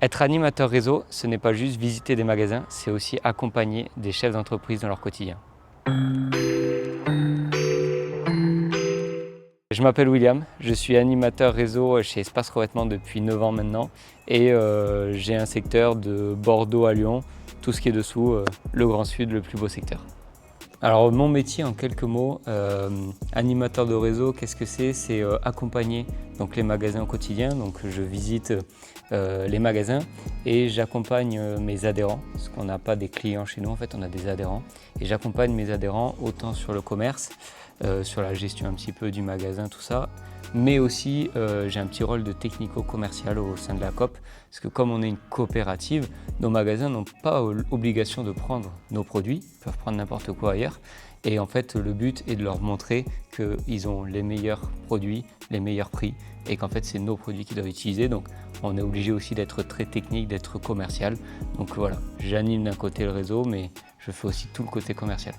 Être animateur réseau, ce n'est pas juste visiter des magasins, c'est aussi accompagner des chefs d'entreprise dans leur quotidien. Je m'appelle William, je suis animateur réseau chez Espace Revêtement depuis 9 ans maintenant et j'ai un secteur de Bordeaux à Lyon, tout ce qui est dessous, le Grand Sud, le plus beau secteur. Alors mon métier en quelques mots, animateur de réseau, qu'est-ce que c'est? C'est accompagner donc, les magasins au quotidien, donc je visite les magasins et j'accompagne mes adhérents, parce qu'on n'a pas des clients chez nous, en fait on a des adhérents, et j'accompagne mes adhérents autant sur le commerce, sur la gestion un petit peu du magasin, tout ça, mais aussi j'ai un petit rôle de technico-commercial au sein de la coop, parce que comme on est une coopérative, nos magasins n'ont pas obligation de prendre nos produits, ils peuvent prendre n'importe quoi ailleurs, et en fait le but est de leur montrer qu'ils ont les meilleurs produits, les meilleurs prix, et qu'en fait c'est nos produits qu'ils doivent utiliser, donc on est obligé aussi d'être très technique, d'être commercial, donc voilà, j'anime d'un côté le réseau, mais je fais aussi tout le côté commercial.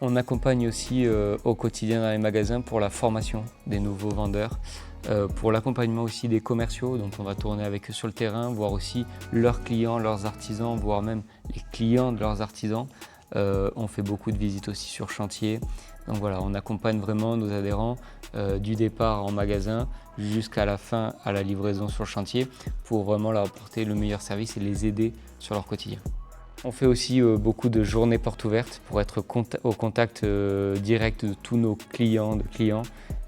On accompagne aussi au quotidien dans les magasins pour la formation des nouveaux vendeurs, pour l'accompagnement aussi des commerciaux, donc on va tourner avec eux sur le terrain, voir aussi leurs clients, leurs artisans, voire même les clients de leurs artisans. On fait beaucoup de visites aussi sur chantier, donc voilà, on accompagne vraiment nos adhérents du départ en magasin jusqu'à la fin à la livraison sur le chantier pour vraiment leur apporter le meilleur service et les aider sur leur quotidien. On fait aussi beaucoup de journées portes ouvertes pour être au contact direct de tous nos clients,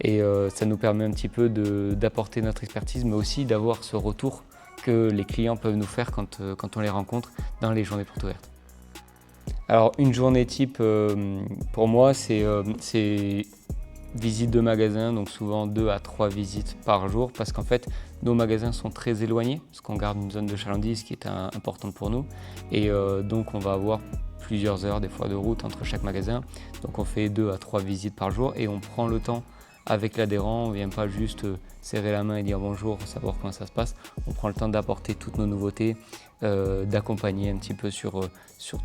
et ça nous permet un petit peu d'apporter notre expertise, mais aussi d'avoir ce retour que les clients peuvent nous faire quand on les rencontre dans les journées portes ouvertes. Alors une journée type pour moi c'est visite de magasin, donc souvent 2 à 3 visites par jour parce qu'en fait nos magasins sont très éloignés parce qu'on garde une zone de chalandise qui est importante pour nous et donc on va avoir plusieurs heures des fois de route entre chaque magasin, donc on fait 2 à 3 visites par jour et on prend le temps avec l'adhérent, on ne vient pas juste serrer la main et dire bonjour, savoir comment ça se passe, on prend le temps d'apporter toutes nos nouveautés, d'accompagner un petit peu sur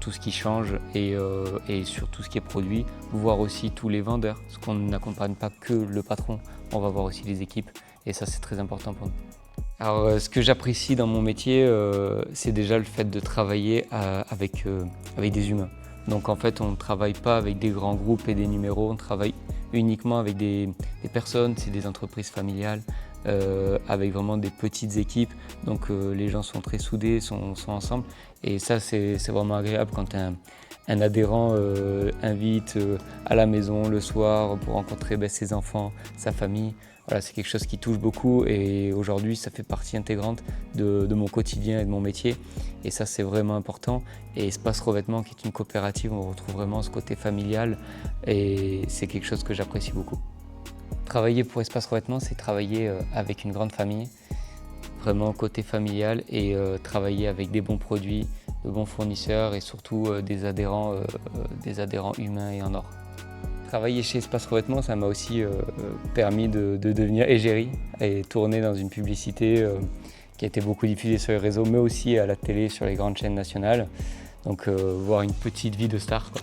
tout ce qui change et sur tout ce qui est produit, voir aussi tous les vendeurs, parce qu'on n'accompagne pas que le patron, on va voir aussi les équipes et ça c'est très important pour nous. Alors ce que j'apprécie dans mon métier, c'est déjà le fait de travailler avec des humains. Donc en fait on ne travaille pas avec des grands groupes et des numéros, on travaille uniquement avec des personnes, c'est des entreprises familiales, avec vraiment des petites équipes, donc les gens sont très soudés, sont ensemble et ça c'est vraiment agréable quand un adhérent invite à la maison le soir pour rencontrer ses enfants, sa famille. Voilà, c'est quelque chose qui touche beaucoup et aujourd'hui ça fait partie intégrante de mon quotidien et de mon métier et ça c'est vraiment important. Et Espace Revêtement qui est une coopérative, on retrouve vraiment ce côté familial et c'est quelque chose que j'apprécie beaucoup. Travailler pour Espace Revêtement, c'est travailler avec une grande famille, vraiment côté familial et travailler avec des bons produits, de bons fournisseurs et surtout des adhérents humains et en or. Travailler chez Espace Revêtement, ça m'a aussi permis de devenir égérie et tourner dans une publicité qui a été beaucoup diffusée sur les réseaux, mais aussi à la télé, sur les grandes chaînes nationales. Donc voir une petite vie de star, quoi.